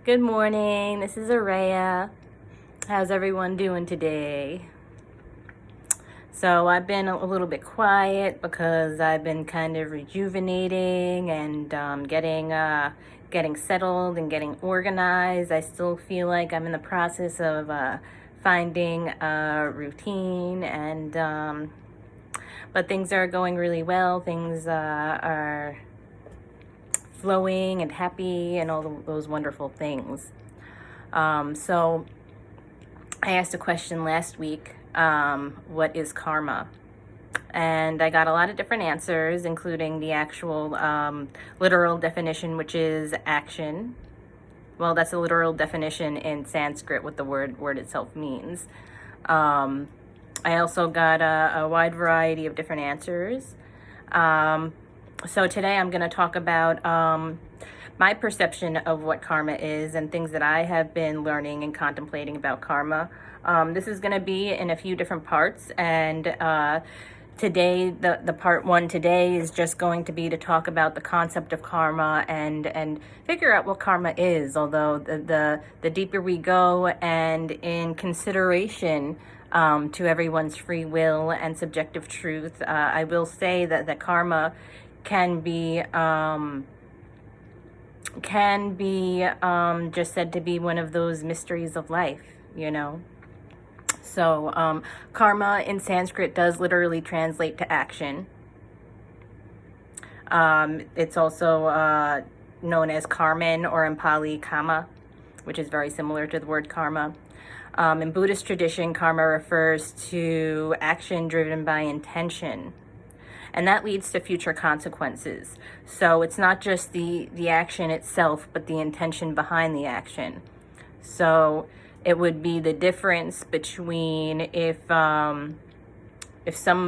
Good morning, this is Araya. How's everyone doing today? So I've been a little bit quiet because I've been kind of rejuvenating and getting settled and getting organized. I still feel like I'm in the process of finding a routine, and but things are going really well. Things are flowing and happy and all those wonderful things. So I asked a question last week, what is karma? And I got a lot of different answers, including the actual literal definition, which is action. Well, that's a literal definition in Sanskrit, what the word itself means. I also got a wide variety of different answers. So today I'm going to talk about my perception of what karma is and things that I have been learning and contemplating about karma. This is going to be in a few different parts, and today, the part one today is just going to be to talk about the concept of karma and figure out what karma is, although the deeper we go and in consideration to everyone's free will and subjective truth, I will say that the karma can be just said to be one of those mysteries of life, you know. So karma in Sanskrit does literally translate to action. It's also known as karman, or in Pali kama, which is very similar to the word karma. In Buddhist tradition, karma refers to action driven by intention, and that leads to future consequences. So it's not just the action itself, but the intention behind the action. So it would be the difference between if some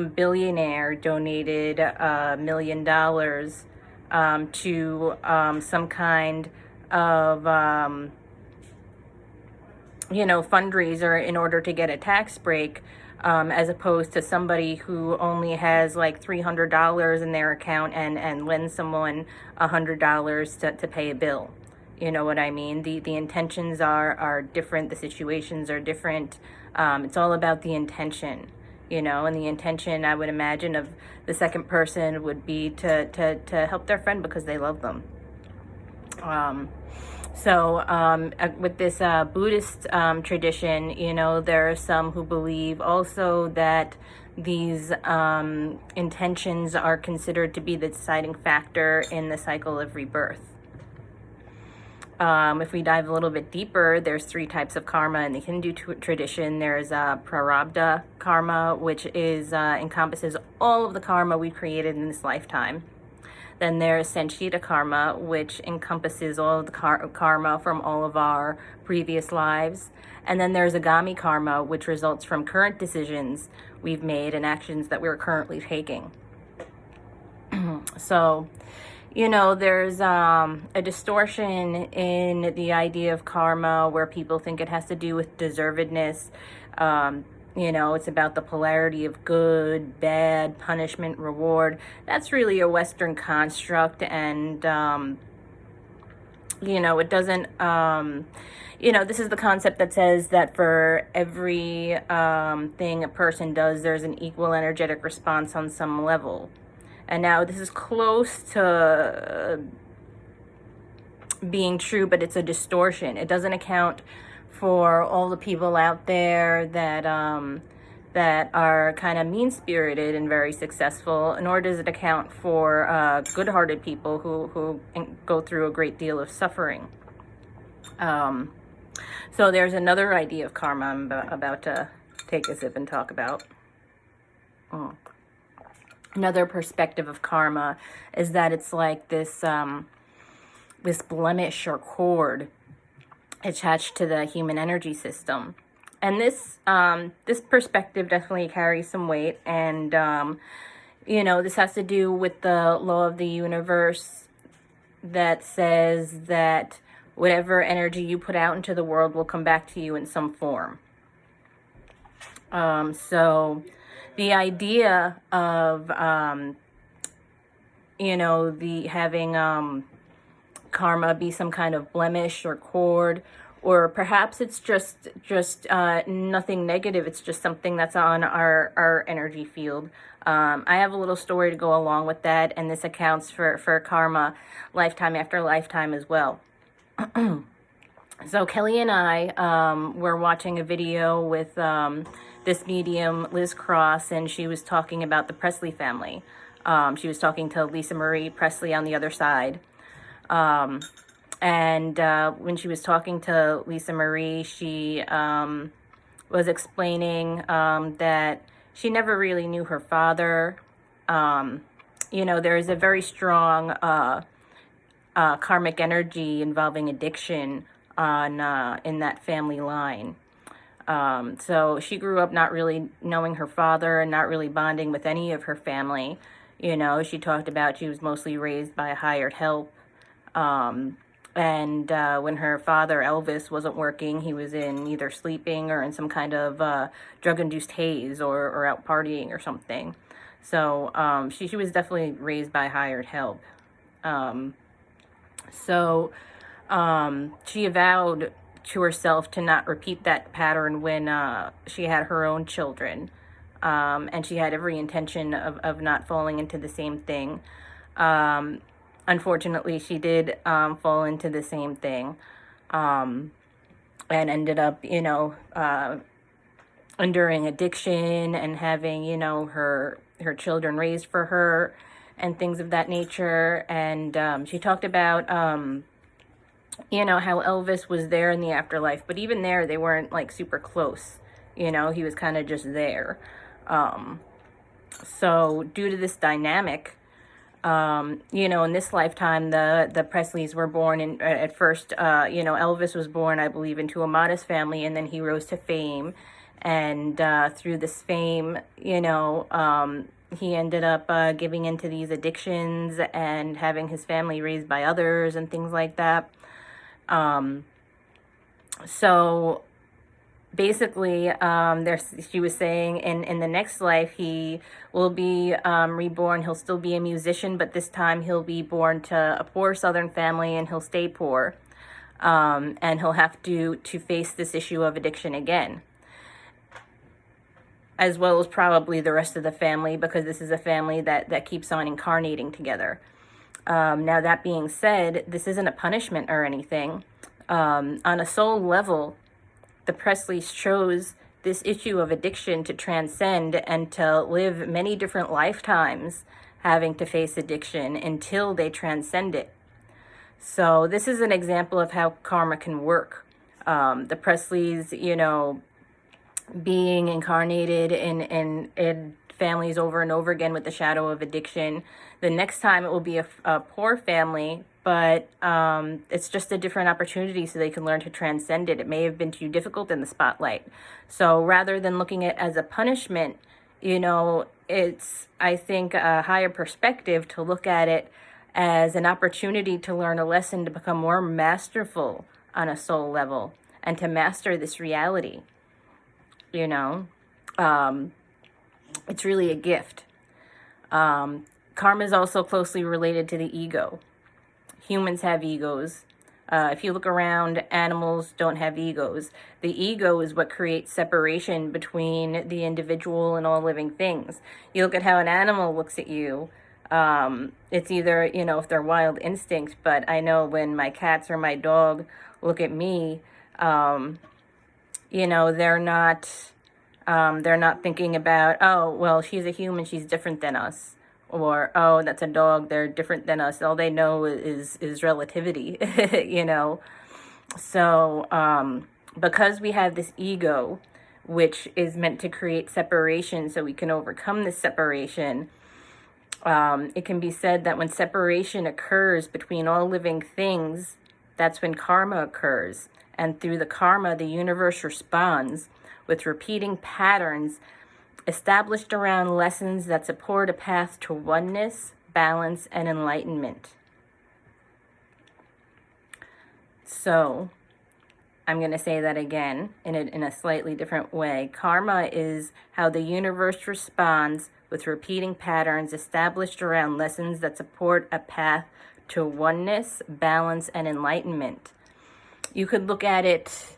billionaire donated $1 million to some kind of fundraiser in order to get a tax break, as opposed to somebody who only has like $300 in their account and lends someone $100 to pay a bill. You know what I mean? The intentions are different. The situations are different. It's all about the intention, and the intention, I would imagine, of the second person would be to help their friend because they love them. So with this Buddhist tradition, there are some who believe also that these intentions are considered to be the deciding factor in the cycle of rebirth. If we dive a little bit deeper, there's 3 types of karma in the Hindu tradition. There's prarabdha karma, which is encompasses all of the karma we created in this lifetime. Then there's sentient karma, which encompasses all of the karma from all of our previous lives. And then there's agami karma, which results from current decisions we've made and actions that we're currently taking. So, there's a distortion in the idea of karma where people think it has to do with deservedness. It's about the polarity of good, bad, punishment, reward. That's really a Western construct, and it doesn't, this is the concept that says that for every thing a person does, there's an equal energetic response on some level. And now this is close to being true, but it's a distortion. It doesn't account for all the people out there that are kind of mean-spirited and very successful, nor does it account for good-hearted people who go through a great deal of suffering. So there's another idea of karma I'm about to take a sip and talk about. Another perspective of karma is that it's like this blemish or cord attached to the human energy system. And this perspective definitely carries some weight. And, this has to do with the law of the universe that says that whatever energy you put out into the world will come back to you in some form. So the idea of, having karma be some kind of blemish or cord, or perhaps it's just nothing negative. It's just something that's on our energy field. I have a little story to go along with that, and this accounts for karma lifetime after lifetime as well. So Kelly and I were watching a video with this medium, Liz Cross, and she was talking about the Presley family. She was talking to Lisa Marie Presley on the other side. And when she was talking to Lisa Marie, she was explaining that she never really knew her father. You know, there is a very strong karmic energy involving addiction on in that family line. So she grew up not really knowing her father and not really bonding with any of her family. You know, she talked about she was mostly raised by a hired help. And when her father, Elvis, wasn't working, he was in either sleeping or in some kind of drug-induced haze or out partying or something. So she was definitely raised by hired help. She vowed to herself to not repeat that pattern when she had her own children. And she had every intention of not falling into the same thing. Unfortunately, she did fall into the same thing, and ended up, you know, enduring addiction and having, you know, her children raised for her and things of that nature. And she talked about, you know, how Elvis was there in the afterlife, but even there, they weren't like super close. You know, he was kind of just there. So due to this dynamic, you know, in this lifetime, the Presleys were born in, at first, you know, Elvis was born, I believe, into a modest family, and then he rose to fame. And through this fame, you know, he ended up giving into these addictions and having his family raised by others and things like that. So basically, she was saying in the next life, he will be reborn. He'll still be a musician, but this time he'll be born to a poor Southern family, and he'll stay poor. And he'll have to face this issue of addiction again, as well as probably the rest of the family, because this is a family that keeps on incarnating together. Now, that being said, this isn't a punishment or anything. On a soul level, the Presleys chose this issue of addiction to transcend and to live many different lifetimes having to face addiction until they transcend it. So this is an example of how karma can work. The Presleys, you know, being incarnated in families over and over again with the shadow of addiction. The next time it will be a poor family, but it's just a different opportunity so they can learn to transcend it. It may have been too difficult in the spotlight. So rather than looking at it as a punishment, you know, it's, I think, a higher perspective to look at it as an opportunity to learn a lesson, to become more masterful on a soul level and to master this reality. You know, it's really a gift. Karma is also closely related to the ego. Humans have egos. If you look around, animals don't have egos. The ego is what creates separation between the individual and all living things. You look at how an animal looks at you. It's either, you know, if they're wild instinct, but I know when my cats or my dog look at me, you know, they're not thinking about, oh, well, she's a human, she's different than us. Or, oh, that's a dog, they're different than us. All they know is relativity, you know. So, because we have this ego, which is meant to create separation so we can overcome this separation, it can be said that when separation occurs between all living things, that's when karma occurs. And through the karma, the universe responds with repeating patterns established around lessons that support a path to oneness, balance, and enlightenment. So, I'm going to say that again in a slightly different way. Karma is how the universe responds with repeating patterns established around lessons that support a path to oneness, balance, and enlightenment. You could look at it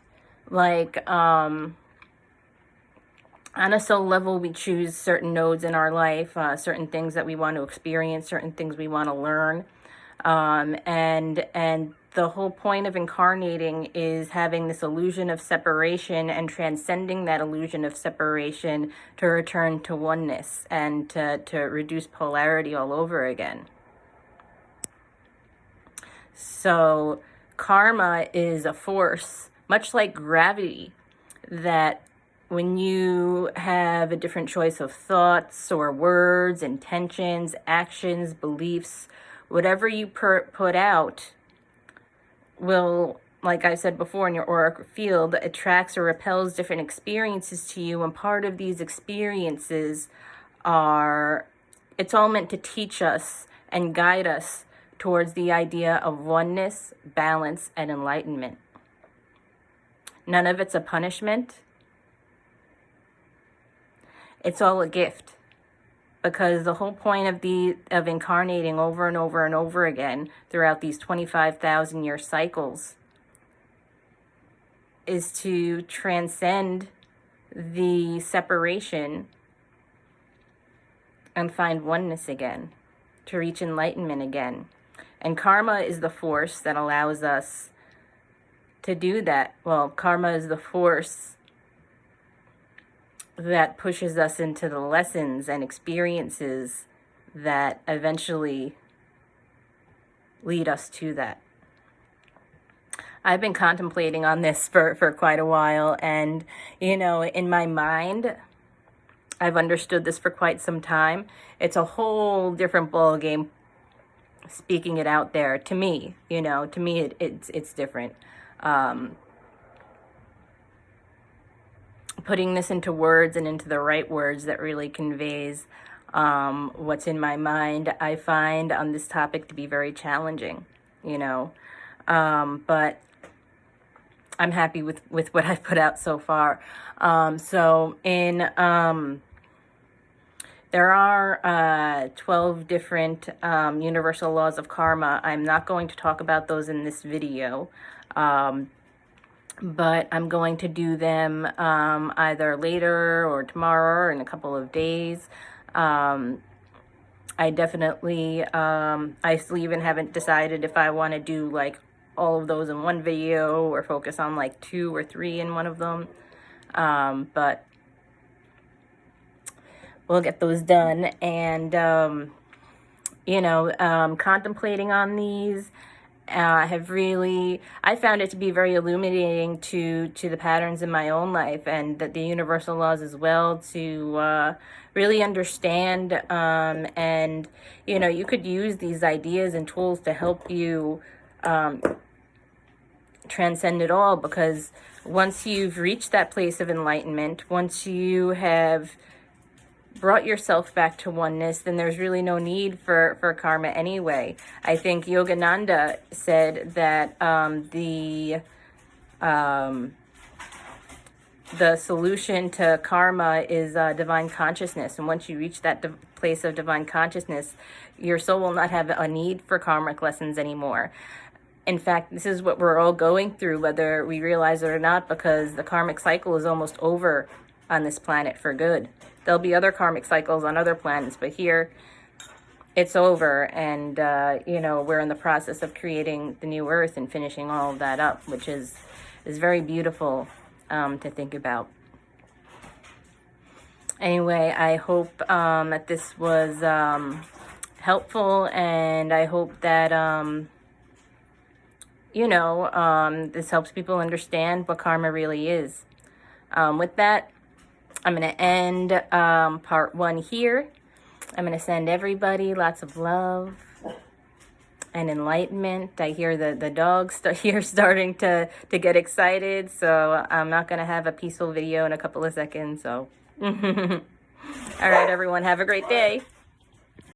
like on a soul level, we choose certain nodes in our life, certain things that we want to experience, certain things we want to learn. And the whole point of incarnating is having this illusion of separation and transcending that illusion of separation to return to oneness and to reduce polarity all over again. So karma is a force, much like gravity, that when you have a different choice of thoughts or words, intentions, actions, beliefs, whatever you put out will, like I said before, in your auric field, attracts or repels different experiences to you. And part of these experiences it's all meant to teach us and guide us towards the idea of oneness, balance, and enlightenment. None of it's a punishment. It's all a gift. Because the whole point of incarnating over and over and over again throughout these 25,000 year cycles is to transcend the separation and find oneness again, to reach enlightenment again. And karma is the force that allows us to do that. Well, karma is the force that pushes us into the lessons and experiences that eventually lead us to that. I've been contemplating on this for quite a while, and in my mind, I've understood this for quite some time. It's a whole different ball game speaking it out there to me. To me it's different. Putting this into words and into the right words that really conveys what's in my mind, I find on this topic to be very challenging, but I'm happy with what I've put out so far. There are 12 different universal laws of karma. I'm not going to talk about those in this video. But I'm going to do them either later or tomorrow or in a couple of days. I definitely, I still even haven't decided if I want to do like all of those in one video or focus on like 2 or 3 in one of them. But we'll get those done. And, contemplating on these, I found it to be very illuminating to the patterns in my own life and the universal laws as well, to really understand, and you could use these ideas and tools to help you transcend it all, because once you've reached that place of enlightenment, once you have brought yourself back to oneness, then there's really no need for karma anyway. I think Yogananda said that the solution to karma is divine consciousness. And once you reach that place of divine consciousness, your soul will not have a need for karmic lessons anymore. In fact, this is what we're all going through, whether we realize it or not, because the karmic cycle is almost over on this planet for good. There'll be other karmic cycles on other planets, but here it's over. And, we're in the process of creating the new earth and finishing all of that up, which is very beautiful to think about. Anyway, I hope that this was helpful, and I hope that, this helps people understand what karma really is. With that, I'm going to end part 1 here. I'm going to send everybody lots of love and enlightenment. I hear the dogs here starting to get excited, so I'm not going to have a peaceful video in a couple of seconds. So, all right, everyone, have a great day.